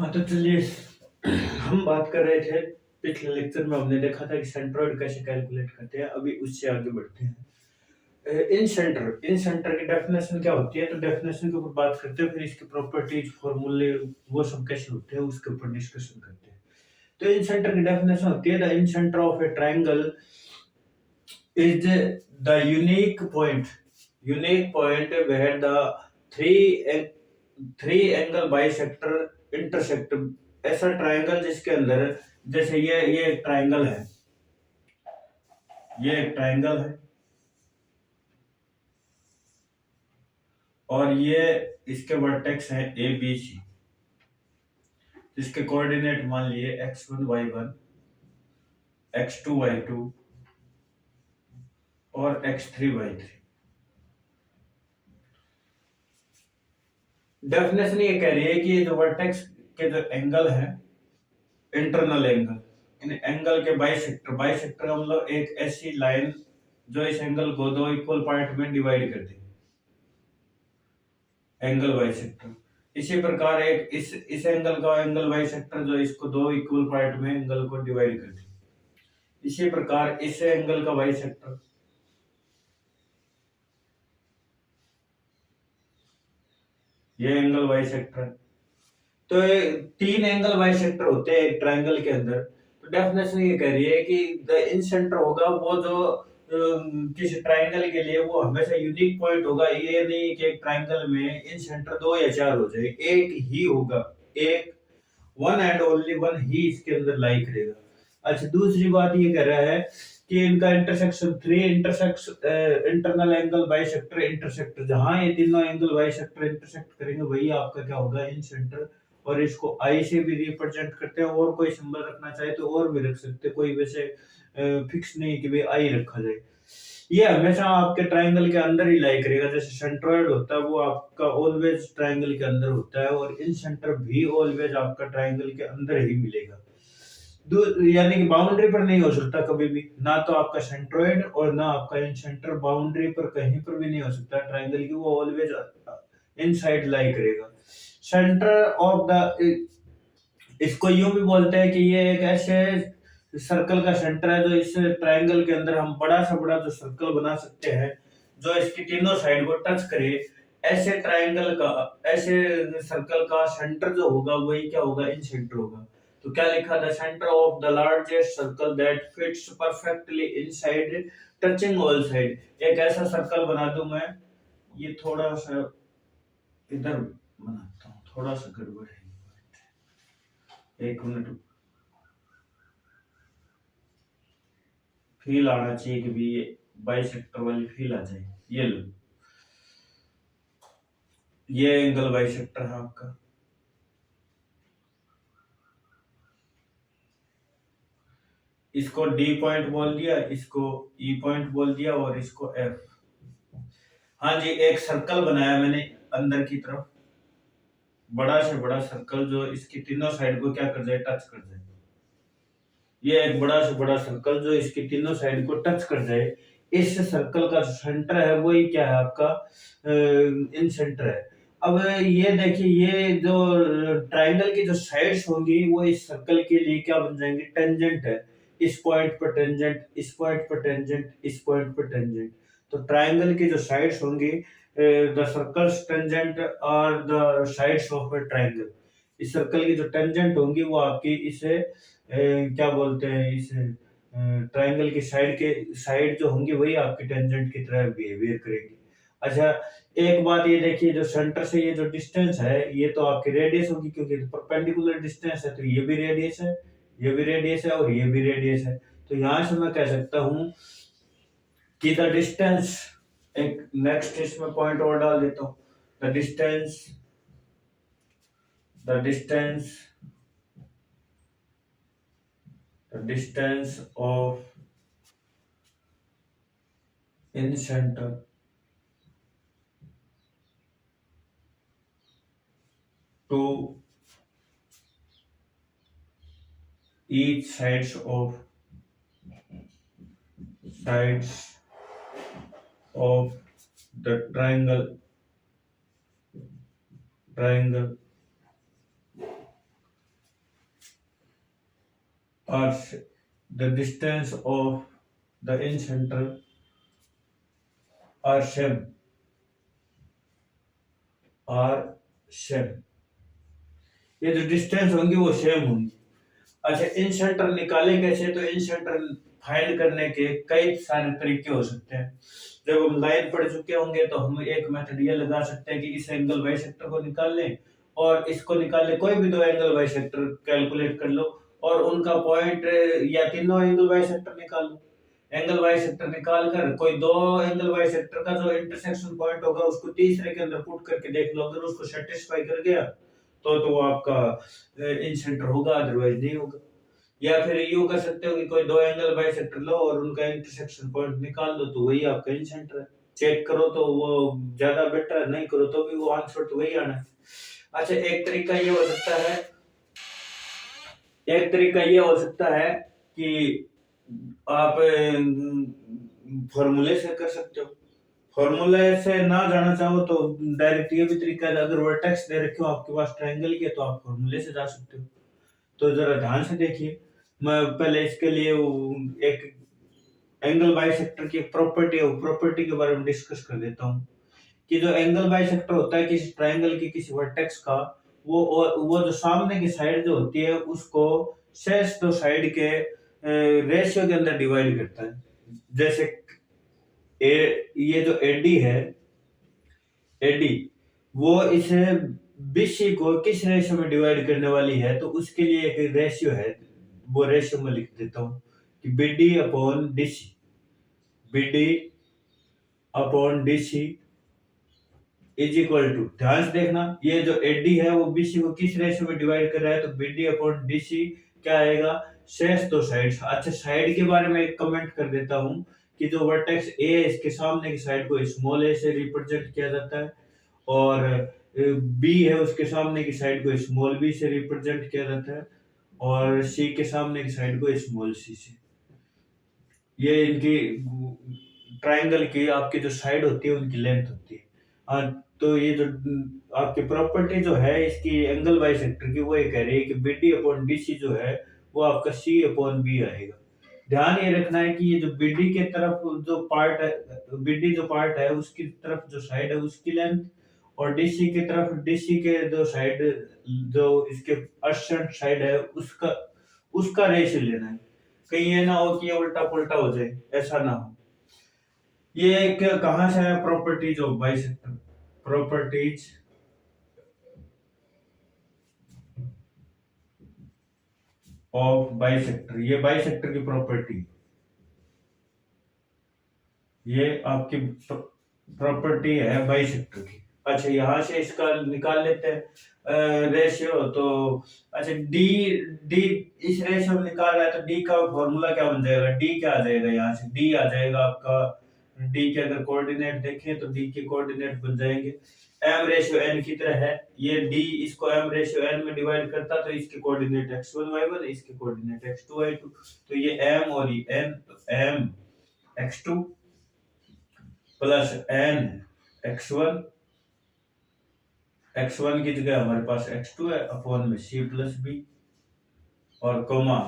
हाँ, तो चलिए हम बात कर रहे थे। पिछले लेक्चर में हमने देखा था कि सेंट्रोइड कैसे कैलकुलेट करते हैं। अभी उससे आगे बढ़ते हैं। इन सेंटर की डेफिनेशन क्या होती है, तो डेफिनेशन के ऊपर बात करते हैं, फिर इसके प्रॉपर्टीज, फॉर्मूले, वो सब कैसे होते हैं उसके ऊपर डिस्कशन करते हैं। तो इन सेंटर की डेफिनेशन होती है, the incentre of a triangle is the unique point where the three three angle bisector intersect. ऐसा ट्रायंगल जिसके अंदर, जैसे ये एक ट्रायंगल है, ये एक ट्रायंगल है, और ये इसके वर्टेक्स है ए बी सी, जिसके कोऑर्डिनेट मान लिए x1 y1, x2 y2 और x3 y3। डेफिनेशन ये कह रही है कि जो वर्टेक्स के जो एंगल है, इंटरनल एंगल, इन एंगल के बाइसेक्टर का मतलब एक ऐसी लाइन जो इस एंगल को दो इक्वल पार्ट में डिवाइड कर दे, एंगल बाइसेक्टर। इसी प्रकार एक इस एंगल का एंगल बाइसेक्टर जो इसको दो इक्वल पार्ट में एंगल को डिवाइड कर दे। इसी प्रकार इस एंगल का बाइसेक्टर, ये एंगल बाइसेक्टर। तो ये तीन एंगल बाइसेक्टर होते हैं एक ट्रायंगल के अंदर। तो डेफिनेशन ये कह रही है कि द इन सेंटर होगा वो जो किसी ट्रायंगल के लिए वो हमेशा यूनिक पॉइंट होगा। ये नहीं कि एक ट्रायंगल में इन सेंटर दो या चार हो जाए, एक ही होगा, एक वन एंड ओनली वन ही इसके अंदर लाई करेगा। अच्छा, दूसरी बात ये कह रहा है कि इनका intersection three intersects internal angle bisector intersector, जहां ये तीनों एंगल बाइसेक्टर इंटरसेक्ट करेंगे वही आपका क्या होगा, इन सेंटर। और इसको आई से भी रिप्रेजेंट करते हैं, और कोई सिंबल रखना चाहे तो और भी रख सकते हैं, कोई वैसे फिक्स नहीं कि भाई आई रखा जाए। ये हमेशा आपके ट्रायंगल के अंदर ही लाई करेगा। जैसे सेंट्रोइड होता है वो आपका ऑलवेज ट्रायंगल के अंदर होता है, और इन सेंटर भी ऑलवेज आपका ट्रायंगल के अंदर ही मिलेगा। यानी कि बाउंड्री पर नहीं हो सकता कभी भी, ना तो आपका सेंट्रोइड और ना आपका इन सेंटर बाउंड्री पर कहीं पर भी नहीं हो सकता ट्रायंगल की। वो ऑलवेज इनसाइड लाई करेगा। सेंटर ऑफ द, इसको यूं भी बोलते हैं कि ये एक ऐसे सर्कल का सेंटर है जो इस ट्रायंगल के अंदर हम बड़ा से बड़ा जो सर्कल बना सकते हैं, जो इसकी तीनों साइड को टच करे। ऐसे ट्रायंगल का, ऐसे सर्कल का सेंटर जो होगा वही क्या होगा, इन सेंटर होगा। तो क्या लिखा, the centre of the largest circle that fits perfectly inside touching all side. एक ऐसा सर्कल बना दूं मैं, ये थोड़ा सा इधर बनाता हूँ, थोड़ा सा गड़बड़ है, एक मिनट। फील आना चाहिए कि भी बाई सेक्टर वाली फील आ जाए। ये लो, ये एंगल बाई सेक्टर है आपका। इसको डी पॉइंट बोल दिया, इसको ई पॉइंट बोल दिया, और इसको एफ। हाँ जी, एक सर्कल बनाया मैंने अंदर की तरफ, बड़ा से बड़ा सर्कल जो इसकी तीनों साइड को क्या कर जाए, टच कर जाए। ये एक बड़ा से बड़ा सर्कल जो इसकी तीनों साइड को टच कर जाए। इस सर्कल का सेंटर है वही क्या है आपका, इन सेंटर है। अब ये देखिए, ये जो ट्रायंगल की जो साइड्स होंगी वो इस सर्कल के लिए क्या बन जाएंगे, टेंजेंट है। इस पॉइंट पर टेंजेंट, इस पॉइंट पर टेंजेंट, इस पॉइंट पर टेंजेंट। तो ट्रायंगल की जो साइड्स होंगी, द सर्कल्स टेंजेंट और the sides of a triangle, इस सर्कल की जो टेंजेंट होंगी वो आपकी इसे क्या बोलते हैं, इस ट्रायंगल की साइड जो होंगी वही आपकी टेंजेंट की तरह बिहेवियर करेगी। अच्छा, एक बात ये देखिए, जो सेंटर से ये जो डिस्टेंस है ये तो आपकी रेडियस होगी, क्योंकि परपेंडिकुलर डिस्टेंस है, तो ये भी रेडियस है, ये भी रेडियस है, और ये भी रेडियस है। तो यहां से मैं कह सकता हूं कि द डिस्टेंस, एक नेक्स्ट इसमें पॉइंट और डाल देता हूं, the distance, the distance the distance of in center to each sides of the triangle are the distance of the incenter are same are same। ये जो डिस्टेंस होंगी वो सेम होंगी। अच्छा, इन सेंटर निकाले कैसे? तो इन सेंटर फाइंड करने के कई सारे तरीके हो सकते हैं। जब हम लाइन पढ़ चुके होंगे तो हम एक मेथड ये लगा सकते हैं कि इस एंगल बाइसेक्टर को निकाल लें और इसको निकाल लें, कोई भी दो एंगल बाइसेक्टर कैलकुलेट कर लो और उनका पॉइंट या तीनों एंगल बाइसेक्टर निकाल लो। एंगल बाइसेक्टर निकाल कर कोई दो एंगल बाइसेक्टर का जो इंटरसेक्शन पॉइंट होगा उसको तीसरे के अंदर पुट करके देख लो, अगर उसको सेटिस्फाई कर गया तो वो आपका इन सेंटर होगा, अदरवाइज नहीं होगा। या फिर यूं कर सकते हो कि कोई दो एंगल बाइसेक्टर लो और उनका इंटरसेक्शन पॉइंट निकाल दो तो वही आपका इन सेंटर है। चेक करो तो वो ज्यादा बेटर है, नहीं करो तो भी वो आंसर तो वही आना है। अच्छा, एक तरीका ये हो सकता है, एक तरीका ये हो सकता है कि आप फॉर्मूले से कर सकते हो। फॉर्मूले से ना जाना चाहो तो डायरेक्ट ये भी तरीका है, अगर वर्टेक्स दे रखे हो आपके पास ट्रायंगल के तो आप फॉर्मूले से जा सकते हो। तो जरा ध्यान से देखिए, मैं पहले इसके लिए एक एंगल बाइसेक्टर की एक प्रॉपर्टी है, प्रॉपर्टी के बारे में डिस्कस कर देता हूँ कि जो एंगल बाइसेक्टर होता है किसी ट्रायंगल की किसी वर्टेक्स का, वो जो सामने की साइड जो होती है उसको शेष दो साइड के रेशियो के अंदर डिवाइड करता है। जैसे ये जो एडी है, एडी वो इसे बीसी को किस रेशियो में डिवाइड करने वाली है, तो उसके लिए एक रेशियो है, वो रेशियो में लिख देता हूँ कि BD upon DC, BD upon DC is equal to, ध्यान से देखना, ये जो एडी है वो बीसी को किस रेशियो में डिवाइड कर रहा है, तो बीडी अपॉन डीसी क्या आएगा, शेष दो साइड। अच्छा, साइड के बारे में एक कमेंट कर देता हूँ कि जो वर्टेक्स ए है इसके सामने की साइड को स्मॉल ए से रिप्रेजेंट किया जाता है और बी है उसके सामने की साइड को स्मॉल बी से रिप्रेजेंट किया जाता है और सी के सामने की साइड को स्मॉल सी से। ये इनकी ट्रायंगल की आपकी जो साइड होती है उनकी लेंथ होती है। तो ये जो आपकी प्रॉपर्टी जो है इसकी एंगल बाइसेक्टर की, वो ये कह रही है कि बीडी अपॉन डीसी जो है वो आपका सी अपॉन बी आएगा। ध्यान ये रखना है कि ये जो बीडी के तरफ जो पार्ट है, बीडी जो पार्ट है उसकी तरफ जो साइड है उसकी लेंथ और डीसी की तरफ डीसी के जो साइड जो इसके अर्शंट साइड है उसका उसका रेशियो लेना है। कहीं ये ना हो कि ये उल्टा पुल्टा हो जाए, ऐसा ना हो। ये एक कहां से है, properties of bisector, properties of bisector, ये बाइसेक्टर की प्रॉपर्टी, ये आपकी प्रॉपर्टी है बाइसेक्टर की। अच्छा, यहां से इसका निकाल लेते हैं रेशियो। तो अच्छा, डी डी इस रेशियो में निकाल रहा है तो डी का फॉर्मूला क्या बन जाएगा, डी क्या आ जाएगा, यहाँ से डी आ जाएगा आपका, डी के अगर कोऑर्डिनेट देखें तो डी के कोऑर्डिनेट बन जाएंगे m रेशियो n की तरह है। ये d इसको m रेशियो n में डिवाइड करता तो इसके कोऑर्डिनेट x1 y1, इसके कोऑर्डिनेट x2 y2, तो ये m और ये n, तो m x2 plus n x1, x1 की जगह हमारे पास x2 है अपॉन में c प्लस b और कोमा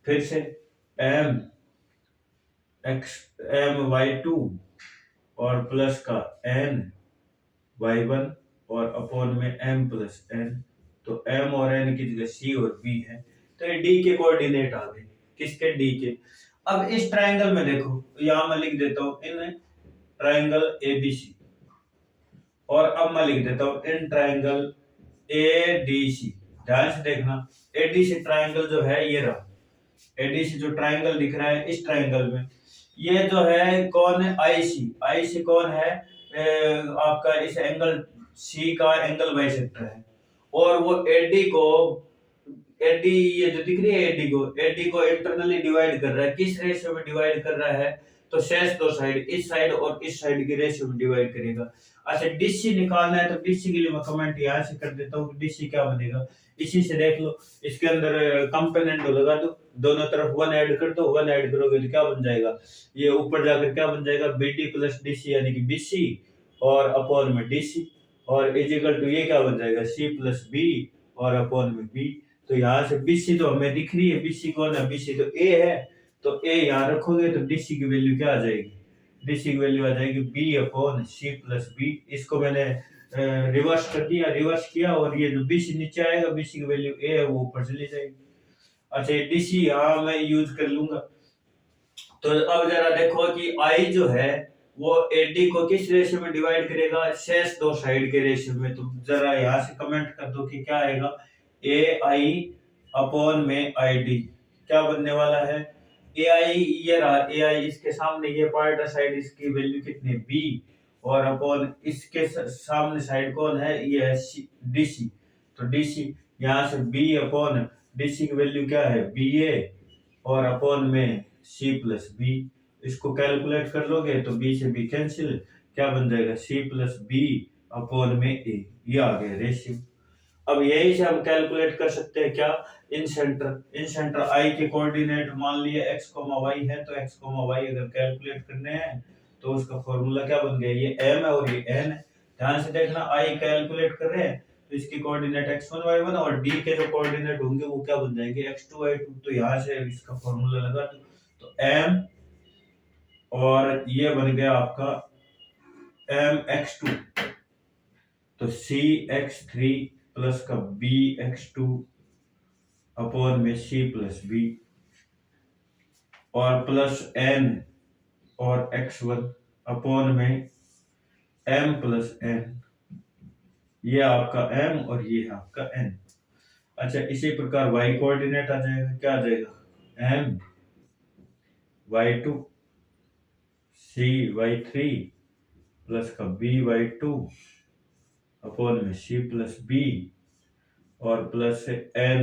फिर से m y2 और प्लस का n y1 और अपॉन में m प्लस n, तो m और n की जगह c और b है, तो ये d के कोऑर्डिनेट आ गए, किसके, d के। अब इस ट्रायंगल में देखो, यहां मैं लिख देता हूं इन ट्रायंगल एबीसी और अब मैं लिख देता हूं इन ट्रायंगल एडीसी। ध्यान से देखना, एडीसी ट्रायंगल जो है ये रहा, एडीसी जो ट्रायंगल दिख रहा है इस ट्रायंगल में ये जो है कौन है, आईसी, आईसी कौन है, आपका इस एंगल सी का एंगल बाइसेक्टर है और वो एडी को, एडी ये जो दिख रही है एडी को इंटरनली डिवाइड कर रहा है, किस रेशियो में डिवाइड कर रहा है, तो शेष दो साइड, इस साइड और इस साइड की रेशियो में डिवाइड करेगा। अच्छा, डीसी निकालना है तो डीसी के लिए मैं कमेंट यहां से कर देता हूं कि डीसी क्या बनेगा, इसी से देख लो, इसके अंदर कंपोनेंट लगा दो, दोनों तरफ 1 ऐड कर दो, 1 ऐड करोगे तो क्या बन जाएगा, ये ऊपर जाकर क्या बन जाएगा, बीडी प्लस डीसी यानी कि बीसी और अपॉन में डीसी और इजिकल टू ये क्या बन जाएगा, सी प्लस बी और अपॉन में बी। तो तो यहाँ से BC तो हमें दिख रही है, BC कौन है, BC तो A है, तो A यहाँ रखोगे तो DC की वैल्यू क्या आ जाएगी, DC की वैल्यू आ जाएगी B/C+B। इसको मैंने रिवर्स कर दिया, रिवर्स किया, और ये जो BC नीचे आएगा, BC की वैल्यू A है, वो ऊपर चली जाएगी। अच्छा, ये DC यहाँ मैं यूज कर लूंगा। तो अब जरा देखो कि I जो है वो AD को किस रेशियो में डिवाइड करेगा, शेष दो साइड के रेशियो में। तो जरा यहाँ से कमेंट कर दो कि क्या आएगा, AI में ID क्या बनने वाला है, AI ये रहा, AI इसके सामने ये पार्ट है साइड, इसकी वैल्यू कितनी B, और अपॉन इसके सामने साइड कौन है, ये है DC। तो DC यहाँ से B/DC की वैल्यू क्या है, BA, और अपॉन में C+B। इसको कैलकुलेट कर लोगे तो B से B कैंसिल, क्या बन जाएगा, C+B/A। ये आ गया रेशियो। अब यही से हम कैलकुलेट कर सकते हैं क्या, इन सेंटर I के कोऑर्डिनेट मान लिए x, y है, तो x, y अगर कैलकुलेट करने हैं तो उसका फॉर्मूला क्या बन गया, ये m है और ये n है। ध्यान से देखना, I कैलकुलेट कर रहे हैं तो इसकी कोऑर्डिनेट x1 y1, और d के जो कोऑर्डिनेट होंगे वो क्या बन जाएंगे, x2 y2। तो यहाँ से इसका फॉर्मूला लगा तो m, और ये बन गया आपका mx2, तो cx3 प्लस का bx2 अपॉन में C+B, और प्लस n और x1 अपॉन में m+n। ये आपका m और ये आपका n। अच्छा, इसी प्रकार y कोऑर्डिनेट आ जाएगा, क्या आ जाएगा, m y2 c y3 plus का b y2 अपॉन में C+B, और प्लस से n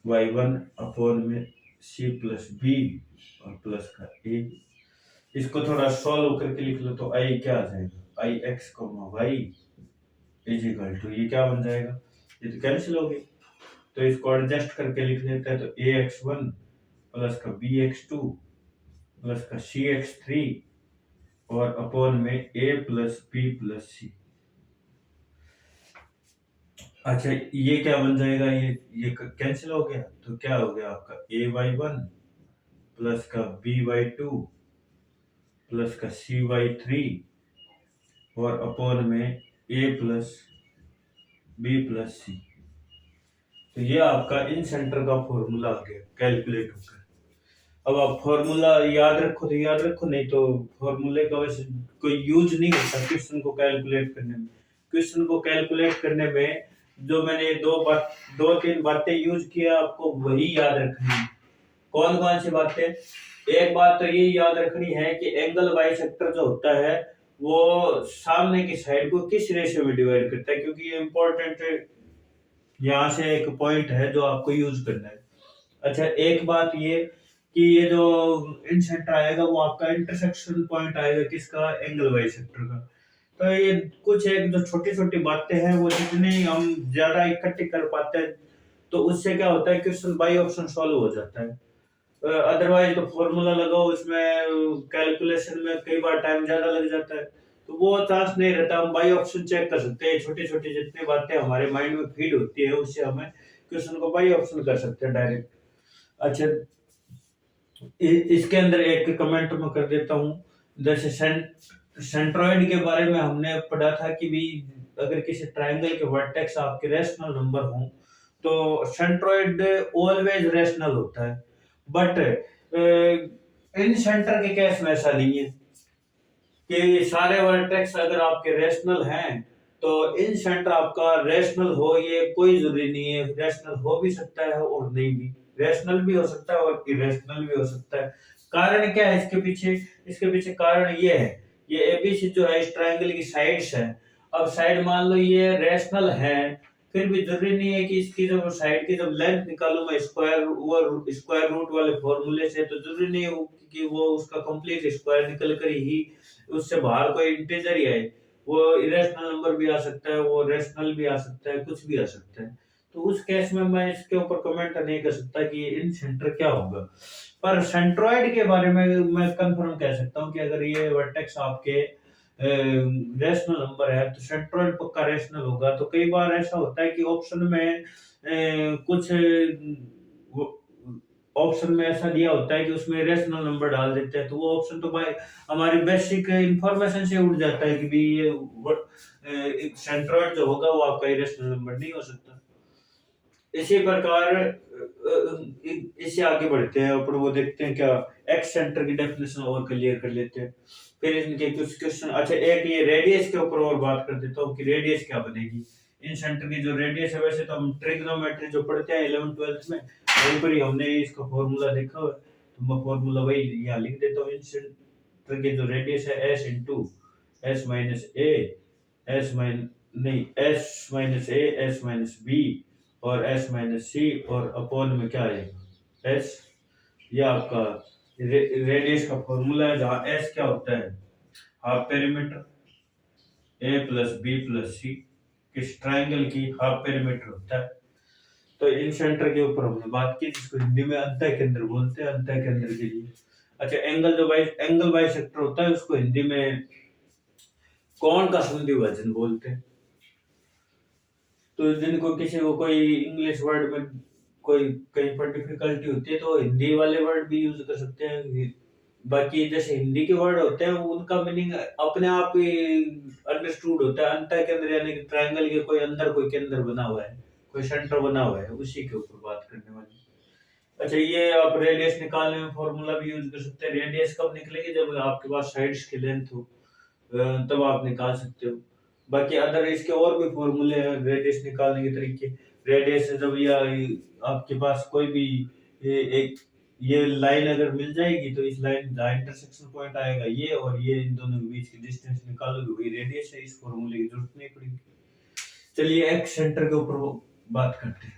y1 अपॉन में C+B, और प्लस का a। इसको थोड़ा सॉल्व करके लिख लो तो I क्या आ जाएगा, IX, y इजिकल टू, ये क्या बन जाएगा, ये तो कैंसिल हो गई, तो इसको एडजस्ट करके लिख लेते हैं। तो AX1 प्लस का BX2 प्लस का CX3 और अपॉन में A+B+C। अच्छा, ये क्या बन जाएगा, ये कैंसिल हो गया, तो क्या हो गया आपका AY1 प्लस का BY2 प्लस का CY3 और अपॉन में A+B+C। तो ये आपका इन सेंटर का फॉर्मूला आ गया कैलकुलेट होकर। अब आप फॉर्मूला याद रखो तो याद रखो, नहीं तो फॉर्मूले का वैसे कोई यूज नहीं होता क्वेश्चन को कैलकुलेट करने में। क्वेश्चन को कैलकुलेट करने में जो मैंने दो तीन बातें यूज किया, आपको वही याद रखनी है। कौन कौन सी बातें, एक बात तो ये याद रखनी है कि एंगल बाइसेक्टर जो होता है वो सामने की साइड को किस रेशियो में डिवाइड करता है, क्योंकि ये इंपॉर्टेंट यहाँ से एक पॉइंट है जो आपको यूज करना है। अच्छा, एक बात ये कि ये जो इन सेंटर आएगा वो आपका इंटरसेक्शन पॉइंट आएगा किसका, एंगल बाइसेक्टर का। तो ये कुछ एक जो छोटी छोटी बातें हैं वो जितनी हम ज्यादा इकट्ठी कर पाते हैं तो उससे क्या होता है, क्वेश्चन बाई ऑप्शन सॉल्व हो जाता है। अदरवाइज तो फॉर्मूला लगाओ, उसमें कैलकुलेशन में कई बार टाइम ज्यादा लग जाता है, तो वो चांस नहीं रहता। हम बाई ऑप्शन चेक कर सकते हैं, छोटी छोटी जितनी बातें हमारे माइंड में फीड होती है उससे हमें क्वेश्चन को बाई ऑप्शन कर सकते हैं डायरेक्ट। अच्छा, इसके अंदर एक कमेंट में कर देता हूँ, जैसे सेंट्रॉइड के बारे में हमने पढ़ा था कि भी अगर किसी ट्रायंगल के वर्टेक्स आपके रेशनल नंबर हो तो सेंट्रॉइड ऑलवेज रेशनल होता है। बट इन सेंटर के केस में ऐसा नहीं है कि सारे वर्टेक्स अगर आपके रेशनल हैं तो इन सेंटर आपका रेशनल हो, ये कोई जरूरी नहीं है। रेशनल हो भी सकता है और नहीं भी, रेशनल भी हो सकता है और इरेशनल भी हो सकता है। कारण क्या है इसके पीछे, इसके पीछे कारण ये है, ये एबीसी जो है इस ट्रायंगल की साइड्स है। अब साइड मान लो ये रेशनल है, फिर भी जरूरी नहीं है कि इसकी जब साइड की जब लेंथ निकालूं मैं स्क्वायर रूट वाले फॉर्मूले से, तो जरूरी नहीं है कि वो उसका कंप्लीट स्क्वायर निकल कर ही उससे बाहर कोई इंटीजर ही आए। वो इरेशनल नंबर भी आ सकता है, वो रेशनल भी आ सकता है, कुछ भी आ सकता है। तो उस केस में मैं इसके ऊपर कमेंट नहीं कर सकता कि इन सेंटर क्या होगा। पर सेंट्रॉइड के बारे में मैं कंफर्म कह सकता हूँ कि अगर ये वर्टेक्स आपके रेशनल नंबर है तो सेंट्रोइड पक्का रेशनल होगा। तो कई बार ऐसा होता है कि ऑप्शन में कुछ ऑप्शन में ऐसा दिया होता है कि उसमें रेशनल नंबर डाल देते हैं, तो वो ऑप्शन तो भाई हमारी बेसिक इंफॉर्मेशन से उड़ जाता है कि भी ये सेंट्रोइड जो होगा वो आपका रेशनल नंबर नहीं हो सकता। इसी प्रकार इससे आगे बढ़ते हैं और वो देखते हैं क्या एक्स सेंटर की डेफिनेशन और क्लियर कर लेते हैं। फिर इनके कुछ क्वेश्चन, अच्छा एक ये रेडियस के ऊपर और बात कर देता हूँ कि रेडियस क्या बनेगी। इन सेंटर की जो रेडियस है, वैसे तो हम ट्रिग्नोमेट्री जो पढ़ते हैं 11th 12th में, वहीं पर ही हमने इसका फॉर्मूला देखा हुआ है, तो मैं फॉर्मूला वही यहाँ लिख देता हूँ। इन सेंटर की जो रेडियस है S into S minus A S mine नहीं S minus A S minus B और एस माइनस सी और अपॉन में क्या आएगा एस। ये आपका रेडियस का फॉर्मूला है, जहाँ एस क्या होता है हाफ पेरीमीटर ए प्लस बी प्लस सी, किस ट्राइंगल की हाफ पेरीमीटर होता है। तो इन सेंटर के ऊपर हमने बात की, जिसको हिंदी में अंतः केंद्र बोलते हैं, अंतः केंद्र के लिए। अच्छा एंगल बाइसेक्टर होता है, उसको हिंदी में कोण का संधि विभाजन बोलते हैं। तो जिनको किसी को कोई इंग्लिश वर्ड में कोई कहीं पर डिफिकल्टी होती है तो हिंदी वाले वर्ड भी यूज कर सकते हैं। बाकी जैसे हिंदी के वर्ड होते हैं उनका मीनिंग अपने आप ही अंडरस्टूड होता है। अंतः केंद्र यानी कि ट्रायंगल के कोई अंदर कोई केंद्र बना हुआ है, कोई सेंटर बना हुआ है, उसी के ऊपर बात करने वाली। अच्छा ये आप रेडियस निकालने में फॉर्मूला भी यूज कर सकते हैं। रेडियस कब निकलेगी, जब आपके पास साइड्स की लेंथ हो, तब आप निकाल सकते हो। बाकी अदर इसके और भी फॉर्मूले हैं रेडियस निकालने के तरीके। रेडियस जब या आपके पास कोई भी एक ये लाइन अगर मिल जाएगी तो इस लाइन का इंटरसेक्शन पॉइंट आएगा ये, और ये इन दोनों के बीच की डिस्टेंस निकालोगे वही रेडियस है। इस फॉर्मूले की जरूरत नहीं पड़ेगी। चलिए एक्स सेंटर के ऊपर बात करते हैं।